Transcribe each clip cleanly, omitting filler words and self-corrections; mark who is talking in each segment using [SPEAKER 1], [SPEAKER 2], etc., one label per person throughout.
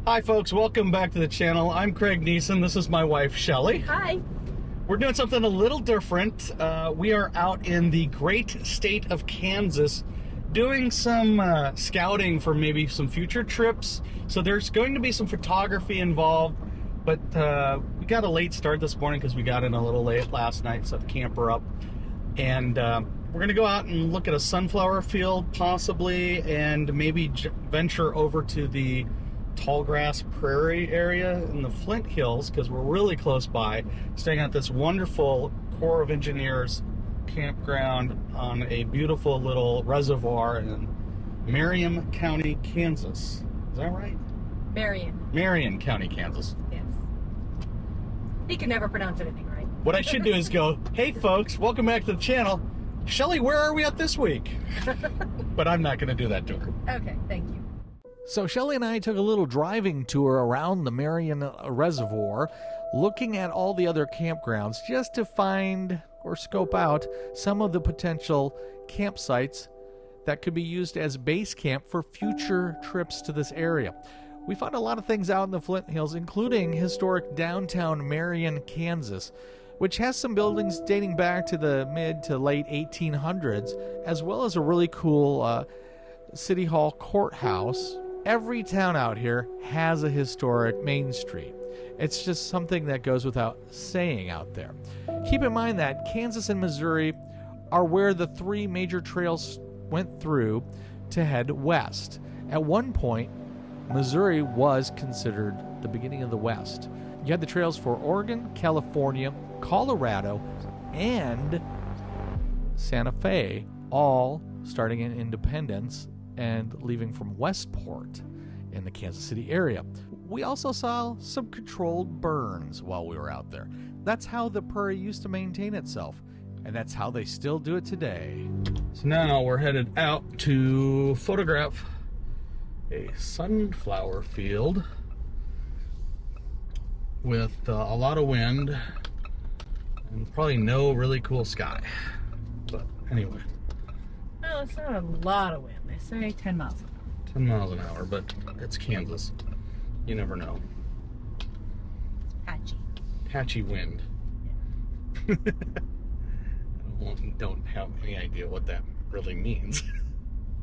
[SPEAKER 1] Hi folks, welcome back to the channel. I'm Craig Neeson. This is my wife, Shelley.
[SPEAKER 2] Hi.
[SPEAKER 1] We're doing something a little different. We are out in the great state of Kansas doing some scouting for maybe some future trips. So there's going to be some photography involved, but we got a late start this morning because we got in a little late last night, set the camper up. And we're going to go out and look at a sunflower field possibly, and maybe venture over to the tallgrass prairie area in the Flint Hills because we're really close by, staying at this wonderful Corps of Engineers campground on a beautiful little reservoir in Marion County, Kansas. Is that right? Marion County, Kansas.
[SPEAKER 2] Yes. He can never pronounce anything right.
[SPEAKER 1] What I should do is go, hey folks, welcome back to the channel. Shelley, where are we at this week? But I'm not going to do that to her.
[SPEAKER 2] Okay, thank you.
[SPEAKER 3] So Shelley and I took a little driving tour around the Marion Reservoir, looking at all the other campgrounds just to find or scope out some of the potential campsites that could be used as base camp for future trips to this area. We found a lot of things out in the Flint Hills, including historic downtown Marion, Kansas, which has some buildings dating back to the mid to late 1800s, as well as a really cool City Hall courthouse. Every town out here has a historic Main Street. It's just something that goes without saying out there. Keep in mind that Kansas and Missouri are where the three major trails went through to head west. At one point, Missouri was considered the beginning of the West. You had the trails for Oregon, California, Colorado, and Santa Fe, all starting in Independence and leaving from Westport in the Kansas City area. We also saw some controlled burns while we were out there. That's how the prairie used to maintain itself, and that's how they still do it today.
[SPEAKER 1] So now we're headed out to photograph a sunflower field with a lot of wind and probably no really cool sky. But anyway.
[SPEAKER 2] Well, it's not a lot of wind. They say 10 miles an hour.
[SPEAKER 1] 10 miles an hour, but it's Kansas. You never know.
[SPEAKER 2] It's patchy.
[SPEAKER 1] Patchy wind.
[SPEAKER 2] Yeah.
[SPEAKER 1] I don't have any idea what that really means.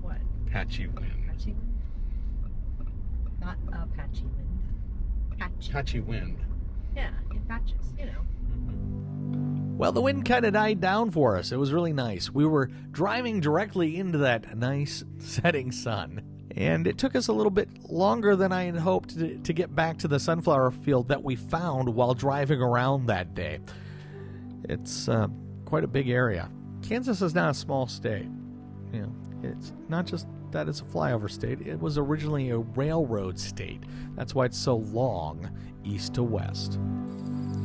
[SPEAKER 2] What?
[SPEAKER 1] Patchy wind.
[SPEAKER 2] Patchy wind? Not a patchy wind. Patchy.
[SPEAKER 1] Patchy wind.
[SPEAKER 2] Yeah, in patches, you know.
[SPEAKER 3] Well, the wind kind of died down for us. It was really nice. We were driving directly into that nice setting sun, and it took us a little bit longer than I had hoped to get back to the sunflower field that we found while driving around that day. It's quite a big area. Kansas is not a small state. You know, it's not just that it's a flyover state. It was originally a railroad state. That's why it's so long east to west.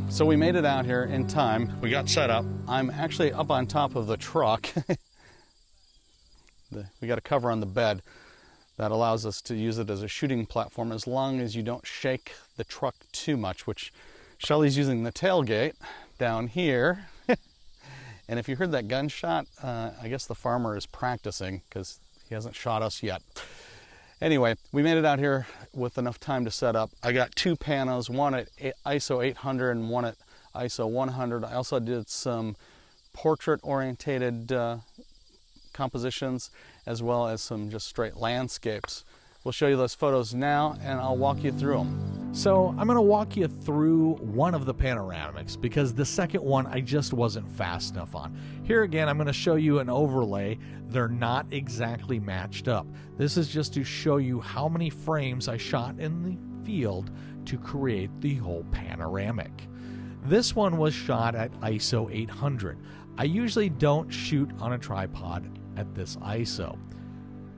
[SPEAKER 4] So we made it out here in time. We got set up. I'm actually up on top of the truck. We got a cover on the bed that allows us to use it as a shooting platform as long as you don't shake the truck too much, which Shelley's using the tailgate down here. And if you heard that gunshot, I guess the farmer is practicing because he hasn't shot us yet. Anyway, we made it out here with enough time to set up. I got two panos, one at ISO 800 and one at ISO 100. I also did some portrait-orientated compositions as well as some just straight landscapes. We'll show you those photos now and I'll walk you through them.
[SPEAKER 3] So I'm going to walk you through one of the panoramics because the second one I just wasn't fast enough on. Here again, I'm going to show you an overlay. They're not exactly matched up. This is just to show you how many frames I shot in the field to create the whole panoramic. This one was shot at ISO 800. I usually don't shoot on a tripod at this ISO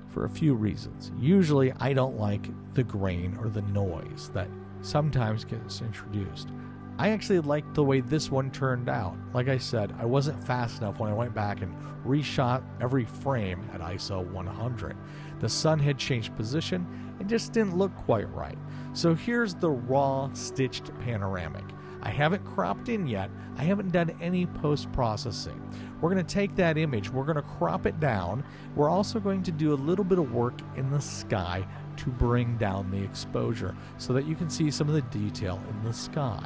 [SPEAKER 3] for a few reasons. Usually I don't like the grain or the noise that sometimes gets introduced. I actually liked the way this one turned out. Like I said, I wasn't fast enough when I went back and reshot every frame at ISO 100. The sun had changed position and just didn't look quite right. So here's the raw stitched panoramic. I haven't cropped in yet. I haven't done any post-processing. We're going to take that image, we're going to crop it down. We're also going to do a little bit of work in the sky to bring down the exposure so that you can see some of the detail in the sky.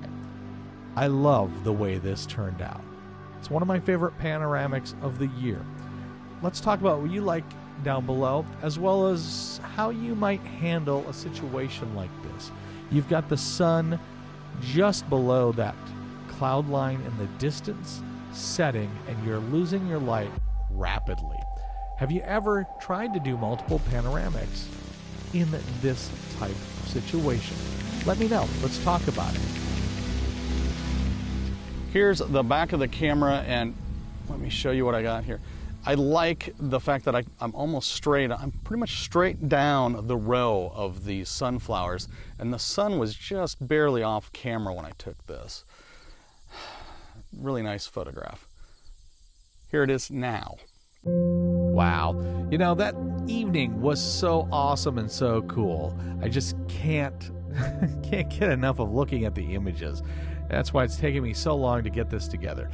[SPEAKER 3] I love the way this turned out. It's one of my favorite panoramics of the year. Let's talk about what you like down below, as well as how you might handle a situation like this. You've got the sun just below that cloud line in the distance, setting, and you're losing your light rapidly. Have you ever tried to do multiple panoramics in this type of situation? Let me know. Let's talk about it.
[SPEAKER 4] Here's the back of the camera, and let me show you what I got here. I like the fact that I'm almost straight. I'm pretty much straight down the row of these sunflowers, and the sun was just barely off camera when I took this. Really nice photograph. Here it is now.
[SPEAKER 3] Wow. You know, that evening was so awesome and so cool. I just can't get enough of looking at the images. That's why it's taking me so long to get this together.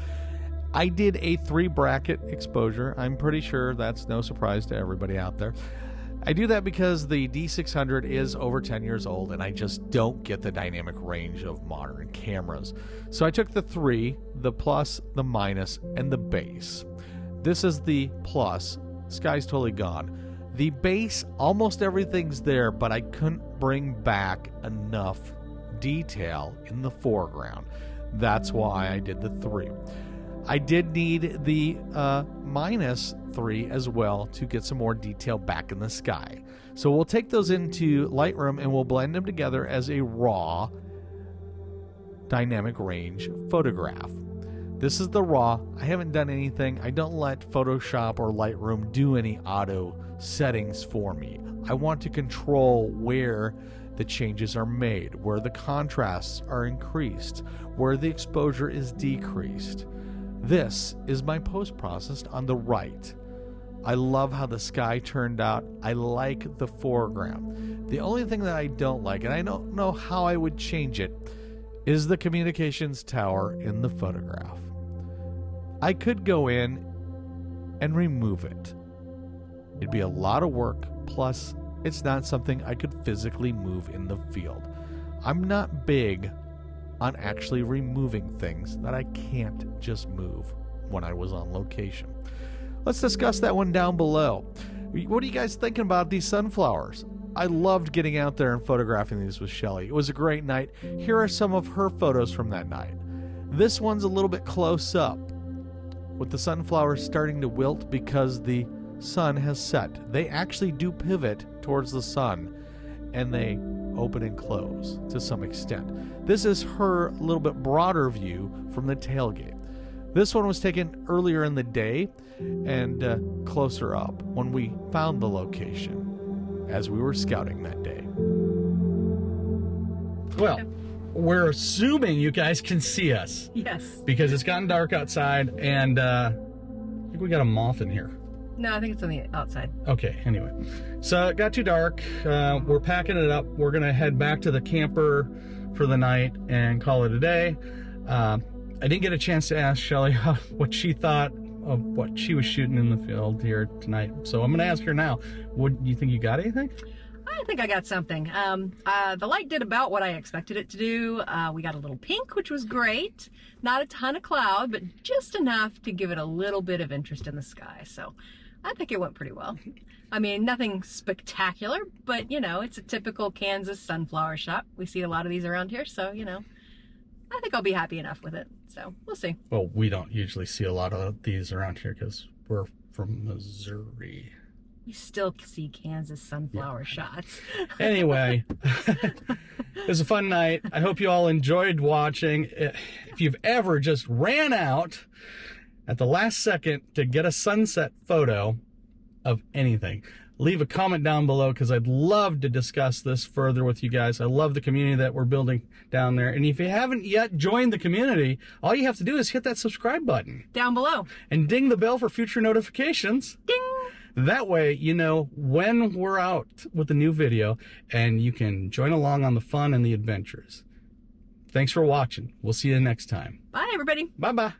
[SPEAKER 3] I did a 3-bracket exposure. I'm pretty sure that's no surprise to everybody out there. I do that because the D600 is over 10 years old and I just don't get the dynamic range of modern cameras. So I took the 3, the plus, the minus, and the base. This is the plus. Sky's totally gone. The base, almost everything's there, but I couldn't bring back enough detail in the foreground. That's why I did the 3. I did need the minus 3 as well to get some more detail back in the sky. So we'll take those into Lightroom and we'll blend them together as a raw dynamic range photograph. This is the raw. I haven't done anything. I don't let Photoshop or Lightroom do any auto settings for me. I want to control where the changes are made, where the contrasts are increased, where the exposure is decreased. This is my post-processed on the right. I love how the sky turned out. I like the foreground. The only thing that I don't like, and I don't know how I would change it, is the communications tower in the photograph. I could go in and remove it. It'd be a lot of work, plus it's not something I could physically move in the field. I'm not big on actually removing things that I can't just move when I was on location. Let's discuss that one down below. What are you guys thinking about these sunflowers? I loved getting out there and photographing these with Shelley. It was a great night. Here are some of her photos from that night. This one's a little bit close up, with the sunflowers starting to wilt because the sun has set. They actually do pivot towards the sun, and they open and close to some extent. This is her little bit broader view from the tailgate. This one was taken earlier in the day and closer up when we found the location as we were scouting that day.
[SPEAKER 1] Well, we're assuming you guys can see us.
[SPEAKER 2] Yes.
[SPEAKER 1] Because it's gotten dark outside, and I think we got a moth in here.
[SPEAKER 2] No, I think it's on the outside.
[SPEAKER 1] Okay, anyway. So it got too dark. We're packing it up. We're going to head back to the camper for the night and call it a day. I didn't get a chance to ask Shelley what she thought of what she was shooting in the field here tonight. So I'm going to ask her now. Do you think you got anything?
[SPEAKER 2] I think I got something. The light did about what I expected it to do. We got a little pink, which was great. Not a ton of cloud, but just enough to give it a little bit of interest in the sky. So I think it went pretty well. I mean, nothing spectacular, but, you know, it's a typical Kansas sunflower shot. We see a lot of these around here, so, you know, I think I'll be happy enough with it. So we'll see.
[SPEAKER 1] Well, we don't usually see a lot of these around here because we're from Missouri.
[SPEAKER 2] You still see Kansas sunflower shots.
[SPEAKER 1] Anyway, it was a fun night. I hope you all enjoyed watching. If you've ever just ran out at the last second to get a sunset photo of anything, leave a comment down below because I'd love to discuss this further with you guys. I love the community that we're building down there. And if you haven't yet joined the community, all you have to do is hit that subscribe button
[SPEAKER 2] Down below.
[SPEAKER 1] and ding the bell for future notifications.
[SPEAKER 2] Ding!
[SPEAKER 1] That way, you know when we're out with a new video and you can join along on the fun and the adventures. Thanks for watching. We'll see you next time.
[SPEAKER 2] Bye, everybody.
[SPEAKER 1] Bye-bye.